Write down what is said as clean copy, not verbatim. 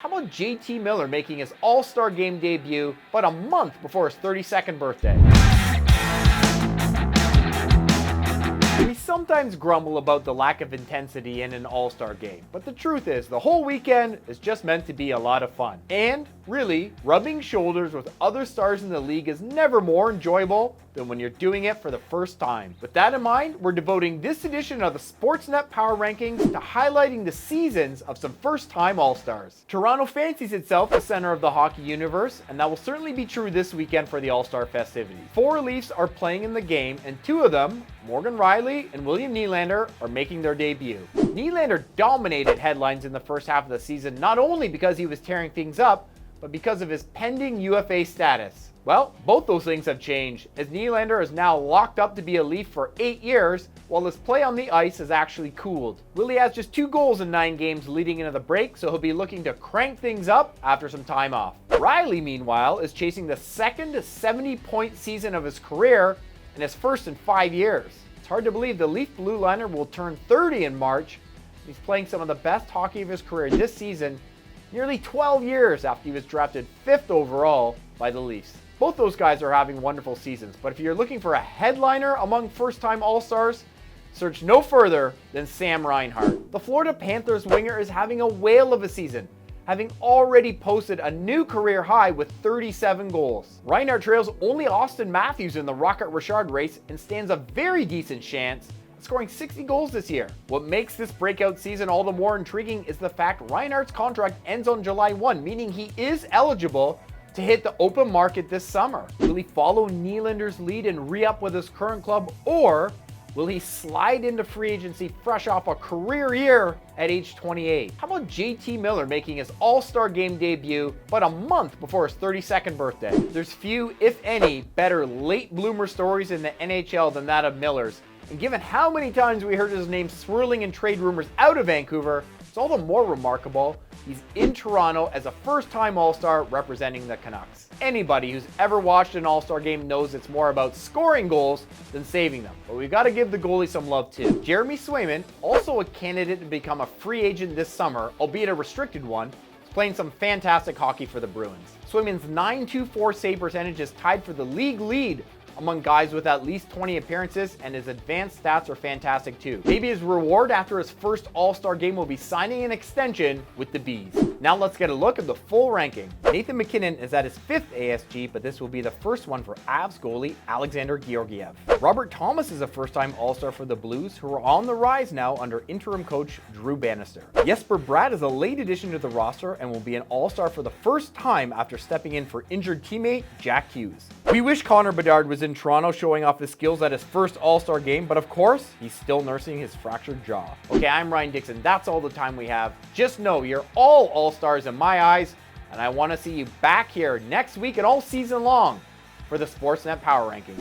How about JT Miller making his All-Star Game debut but a month before his 32nd birthday? We sometimes grumble about the lack of intensity in an All-Star game, but the truth is the whole weekend is just meant to be a lot of fun. And really, rubbing shoulders with other stars in the league is never more enjoyable than when you're doing it for the first time. With that in mind, we're devoting this edition of the Sportsnet Power Rankings to highlighting the seasons of some first-time All-Stars. Toronto fancies itself the center of the hockey universe, and that will certainly be true this weekend for the All-Star festivities. 4 Leafs are playing in the game, and 2 of them, Morgan Rielly and William Nylander, are making their debut. Nylander dominated headlines in the first half of the season, not only because he was tearing things up, but because of his pending UFA status. Well, both those things have changed, as Nylander is now locked up to be a Leaf for 8 years, while his play on the ice has actually cooled. Willie has just 2 goals in 9 games leading into the break, so he'll be looking to crank things up after some time off. Rielly, meanwhile, is chasing the second 70-point season of his career and his first in 5 years. It's hard to believe the Leaf blue liner will turn 30 in March. He's playing some of the best hockey of his career this season, nearly 12 years after he was drafted 5th overall by the Leafs. Both those guys are having wonderful seasons, but if you're looking for a headliner among first-time All-Stars, search no further than Sam Reinhart. The Florida Panthers winger is having a whale of a season, having already posted a new career high with 37 goals. Reinhart trails only Austin Matthews in the Rocket Richard race and stands a very decent chance at scoring 60 goals this year. What makes this breakout season all the more intriguing is the fact Reinhart's contract ends on July 1, meaning he is eligible to hit the open market this summer. Will he follow Nylander's lead and re-up with his current club, or will he slide into free agency fresh off a career year at age 28? How about JT Miller making his All-Star Game debut but a month before his 32nd birthday? There's few, if any, better late bloomer stories in the NHL than that of Miller's, and given how many times we heard his name swirling in trade rumors out of Vancouver, it's all the more remarkable he's in Toronto as a first-time All-Star representing the Canucks. Anybody who's ever watched an All-Star game knows it's more about scoring goals than saving them, but we've got to give the goalie some love too. Jeremy Swayman, also a candidate to become a free agent this summer, albeit a restricted one, is playing some fantastic hockey for the Bruins. Swayman's .924 save percentage is tied for the league lead among guys with at least 20 appearances, and his advanced stats are fantastic too. Maybe his reward after his first All-Star game will be signing an extension with the Bees. Now let's get a look at the full ranking. Nathan MacKinnon is at his 5th ASG, but this will be the first one for Avs goalie Alexander Georgiev. Robert Thomas is a first-time All-Star for the Blues, who are on the rise now under interim coach Drew Bannister. Jesper Bratt is a late addition to the roster and will be an All-Star for the first time after stepping in for injured teammate Jack Hughes. We wish Connor Bedard was in Toronto showing off his skills at his first All-Star game, but of course, he's still nursing his fractured jaw. Okay, I'm Ryan Dixon. That's all the time we have. Just know you're all All-Stars in my eyes, and I want to see you back here next week and all season long for the Sportsnet Power Rankings.